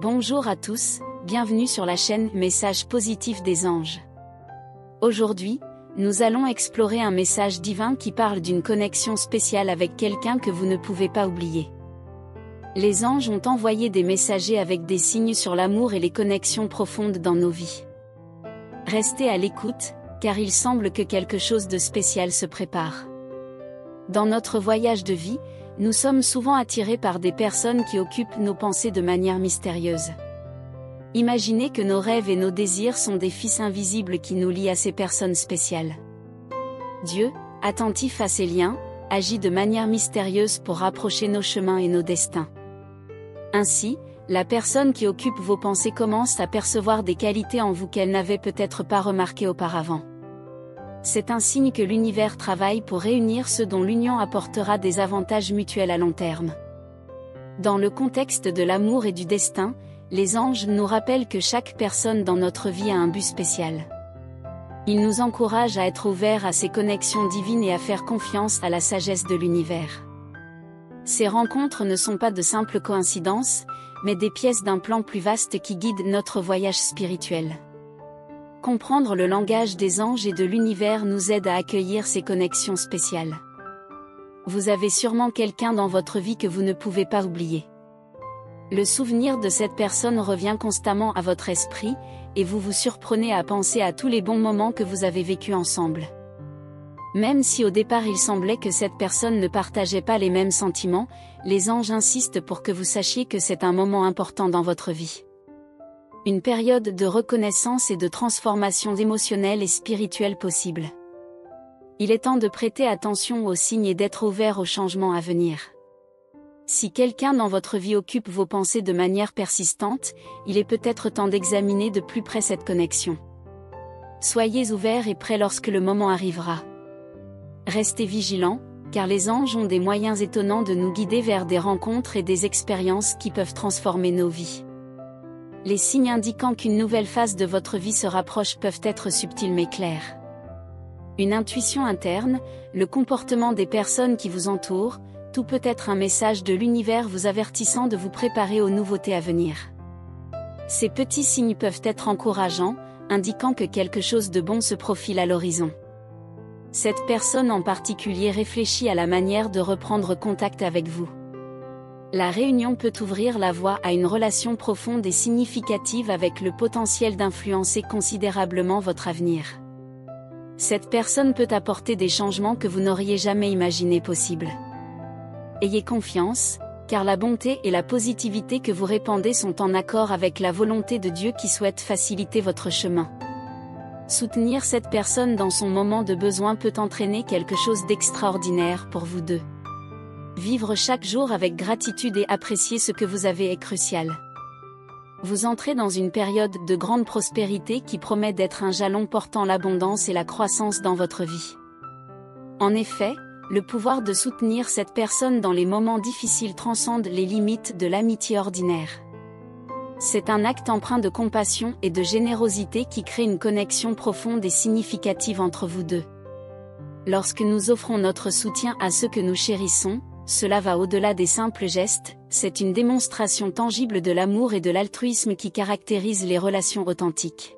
Bonjour à tous, bienvenue sur la chaîne Message positif des anges. Aujourd'hui, nous allons explorer un message divin qui parle d'une connexion spéciale avec quelqu'un que vous ne pouvez pas oublier. Les anges ont envoyé des messagers avec des signes sur l'amour et les connexions profondes dans nos vies. Restez à l'écoute, car il semble que quelque chose de spécial se prépare. Dans notre voyage de vie, nous sommes souvent attirés par des personnes qui occupent nos pensées de manière mystérieuse. Imaginez que nos rêves et nos désirs sont des fils invisibles qui nous lient à ces personnes spéciales. Dieu, attentif à ces liens, agit de manière mystérieuse pour rapprocher nos chemins et nos destins. Ainsi, la personne qui occupe vos pensées commence à percevoir des qualités en vous qu'elle n'avait peut-être pas remarquées auparavant. C'est un signe que l'univers travaille pour réunir ceux dont l'union apportera des avantages mutuels à long terme. Dans le contexte de l'amour et du destin, les anges nous rappellent que chaque personne dans notre vie a un but spécial. Ils nous encouragent à être ouverts à ces connexions divines et à faire confiance à la sagesse de l'univers. Ces rencontres ne sont pas de simples coïncidences, mais des pièces d'un plan plus vaste qui guide notre voyage spirituel. Comprendre le langage des anges et de l'univers nous aide à accueillir ces connexions spéciales. Vous avez sûrement quelqu'un dans votre vie que vous ne pouvez pas oublier. Le souvenir de cette personne revient constamment à votre esprit, et vous vous surprenez à penser à tous les bons moments que vous avez vécus ensemble. Même si au départ il semblait que cette personne ne partageait pas les mêmes sentiments, les anges insistent pour que vous sachiez que c'est un moment important dans votre vie. Une période de reconnaissance et de transformation émotionnelle et spirituelle possible. Il est temps de prêter attention aux signes et d'être ouvert aux changements à venir. Si quelqu'un dans votre vie occupe vos pensées de manière persistante, il est peut-être temps d'examiner de plus près cette connexion. Soyez ouverts et prêts lorsque le moment arrivera. Restez vigilants, car les anges ont des moyens étonnants de nous guider vers des rencontres et des expériences qui peuvent transformer nos vies. Les signes indiquant qu'une nouvelle phase de votre vie se rapproche peuvent être subtils mais clairs. Une intuition interne, le comportement des personnes qui vous entourent, tout peut être un message de l'univers vous avertissant de vous préparer aux nouveautés à venir. Ces petits signes peuvent être encourageants, indiquant que quelque chose de bon se profile à l'horizon. Cette personne en particulier réfléchit à la manière de reprendre contact avec vous. La réunion peut ouvrir la voie à une relation profonde et significative avec le potentiel d'influencer considérablement votre avenir. Cette personne peut apporter des changements que vous n'auriez jamais imaginés possibles. Ayez confiance, car la bonté et la positivité que vous répandez sont en accord avec la volonté de Dieu qui souhaite faciliter votre chemin. Soutenir cette personne dans son moment de besoin peut entraîner quelque chose d'extraordinaire pour vous deux. Vivre chaque jour avec gratitude et apprécier ce que vous avez est crucial. Vous entrez dans une période de grande prospérité qui promet d'être un jalon portant l'abondance et la croissance dans votre vie. En effet, le pouvoir de soutenir cette personne dans les moments difficiles transcende les limites de l'amitié ordinaire. C'est un acte empreint de compassion et de générosité qui crée une connexion profonde et significative entre vous deux. Lorsque nous offrons notre soutien à ceux que nous chérissons, cela va au-delà des simples gestes, c'est une démonstration tangible de l'amour et de l'altruisme qui caractérise les relations authentiques.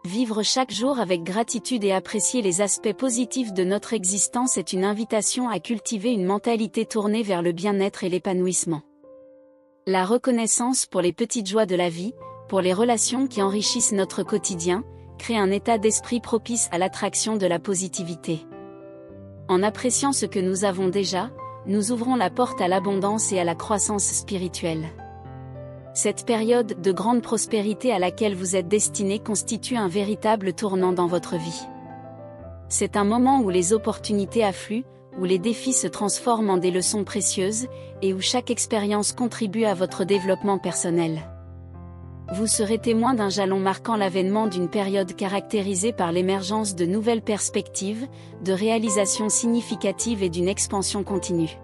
Vivre chaque jour avec gratitude et apprécier les aspects positifs de notre existence est une invitation à cultiver une mentalité tournée vers le bien-être et l'épanouissement. La reconnaissance pour les petites joies de la vie, pour les relations qui enrichissent notre quotidien, crée un état d'esprit propice à l'attraction de la positivité. En appréciant ce que nous avons déjà, nous ouvrons la porte à l'abondance et à la croissance spirituelle. Cette période de grande prospérité à laquelle vous êtes destiné constitue un véritable tournant dans votre vie. C'est un moment où les opportunités affluent, où les défis se transforment en des leçons précieuses, et où chaque expérience contribue à votre développement personnel. Vous serez témoin d'un jalon marquant l'avènement d'une période caractérisée par l'émergence de nouvelles perspectives, de réalisations significatives et d'une expansion continue.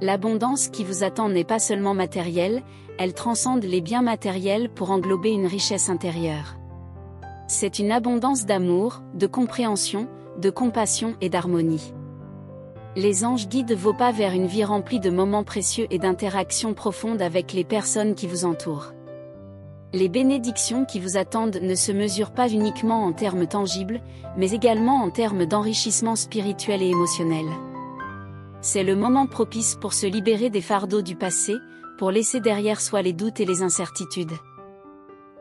L'abondance qui vous attend n'est pas seulement matérielle, elle transcende les biens matériels pour englober une richesse intérieure. C'est une abondance d'amour, de compréhension, de compassion et d'harmonie. Les anges guident vos pas vers une vie remplie de moments précieux et d'interactions profondes avec les personnes qui vous entourent. Les bénédictions qui vous attendent ne se mesurent pas uniquement en termes tangibles, mais également en termes d'enrichissement spirituel et émotionnel. C'est le moment propice pour se libérer des fardeaux du passé, pour laisser derrière soi les doutes et les incertitudes.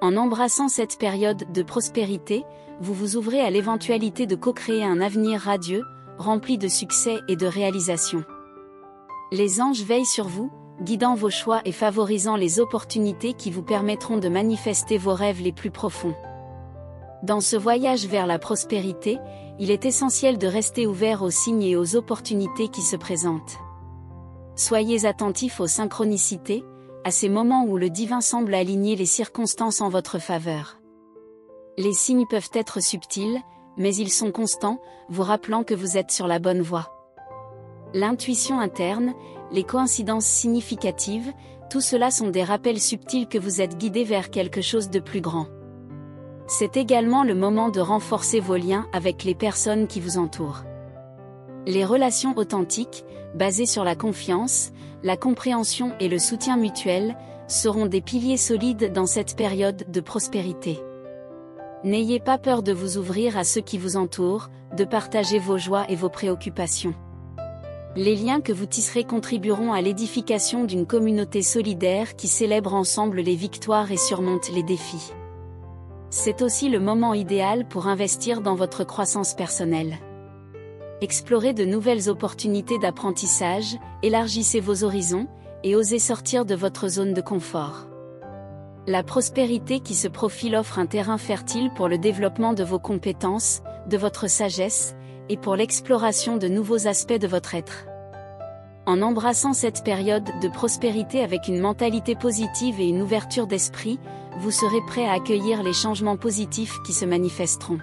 En embrassant cette période de prospérité, vous vous ouvrez à l'éventualité de co-créer un avenir radieux, rempli de succès et de réalisations. Les anges veillent sur vous, guidant vos choix et favorisant les opportunités qui vous permettront de manifester vos rêves les plus profonds. Dans ce voyage vers la prospérité, il est essentiel de rester ouvert aux signes et aux opportunités qui se présentent. Soyez attentifs aux synchronicités, à ces moments où le divin semble aligner les circonstances en votre faveur. Les signes peuvent être subtils, mais ils sont constants, vous rappelant que vous êtes sur la bonne voie. L'intuition interne, les coïncidences significatives, tout cela sont des rappels subtils que vous êtes guidé vers quelque chose de plus grand. C'est également le moment de renforcer vos liens avec les personnes qui vous entourent. Les relations authentiques, basées sur la confiance, la compréhension et le soutien mutuel, seront des piliers solides dans cette période de prospérité. N'ayez pas peur de vous ouvrir à ceux qui vous entourent, de partager vos joies et vos préoccupations. Les liens que vous tisserez contribueront à l'édification d'une communauté solidaire qui célèbre ensemble les victoires et surmonte les défis. C'est aussi le moment idéal pour investir dans votre croissance personnelle. Explorez de nouvelles opportunités d'apprentissage, élargissez vos horizons, et osez sortir de votre zone de confort. La prospérité qui se profile offre un terrain fertile pour le développement de vos compétences, de votre sagesse, et pour l'exploration de nouveaux aspects de votre être. En embrassant cette période de prospérité avec une mentalité positive et une ouverture d'esprit, vous serez prêt à accueillir les changements positifs qui se manifesteront.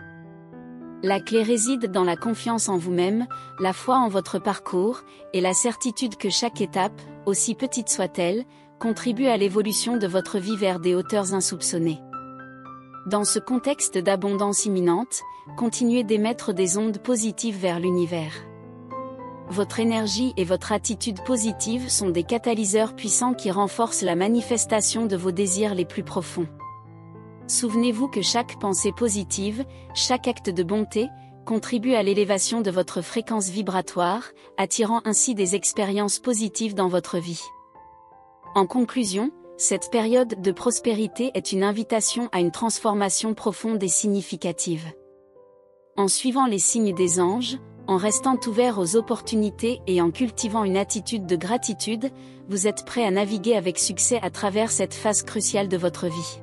La clé réside dans la confiance en vous-même, la foi en votre parcours, et la certitude que chaque étape, aussi petite soit-elle, contribue à l'évolution de votre vie vers des hauteurs insoupçonnées. Dans ce contexte d'abondance imminente, continuez d'émettre des ondes positives vers l'univers. Votre énergie et votre attitude positive sont des catalyseurs puissants qui renforcent la manifestation de vos désirs les plus profonds. Souvenez-vous que chaque pensée positive, chaque acte de bonté, contribue à l'élévation de votre fréquence vibratoire, attirant ainsi des expériences positives dans votre vie. En conclusion, cette période de prospérité est une invitation à une transformation profonde et significative. En suivant les signes des anges, en restant ouvert aux opportunités et en cultivant une attitude de gratitude, vous êtes prêt à naviguer avec succès à travers cette phase cruciale de votre vie.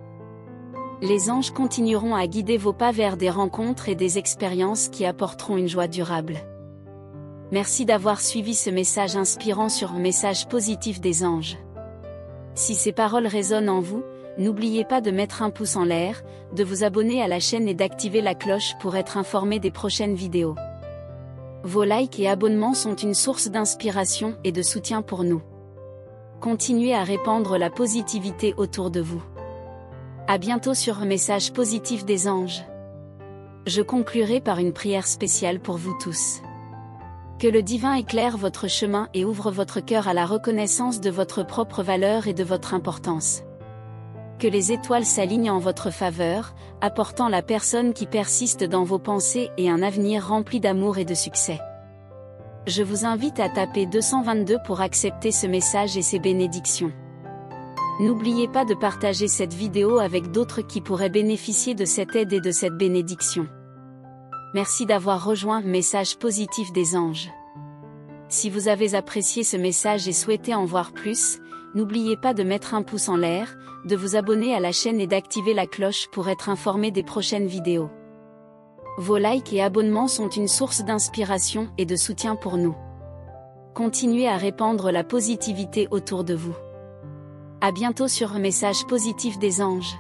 Les anges continueront à guider vos pas vers des rencontres et des expériences qui apporteront une joie durable. Merci d'avoir suivi ce message inspirant sur Message positif des anges. Si ces paroles résonnent en vous, n'oubliez pas de mettre un pouce en l'air, de vous abonner à la chaîne et d'activer la cloche pour être informé des prochaines vidéos. Vos likes et abonnements sont une source d'inspiration et de soutien pour nous. Continuez à répandre la positivité autour de vous. À bientôt sur Message positif des anges. Je conclurai par une prière spéciale pour vous tous. Que le divin éclaire votre chemin et ouvre votre cœur à la reconnaissance de votre propre valeur et de votre importance. Que les étoiles s'alignent en votre faveur, apportant la personne qui persiste dans vos pensées et un avenir rempli d'amour et de succès. Je vous invite à taper 222 pour accepter ce message et ses bénédictions. N'oubliez pas de partager cette vidéo avec d'autres qui pourraient bénéficier de cette aide et de cette bénédiction. Merci d'avoir rejoint Message positif des anges. Si vous avez apprécié ce message et souhaitez en voir plus, n'oubliez pas de mettre un pouce en l'air, de vous abonner à la chaîne et d'activer la cloche pour être informé des prochaines vidéos. Vos likes et abonnements sont une source d'inspiration et de soutien pour nous. Continuez à répandre la positivité autour de vous. À bientôt sur Message positif des anges.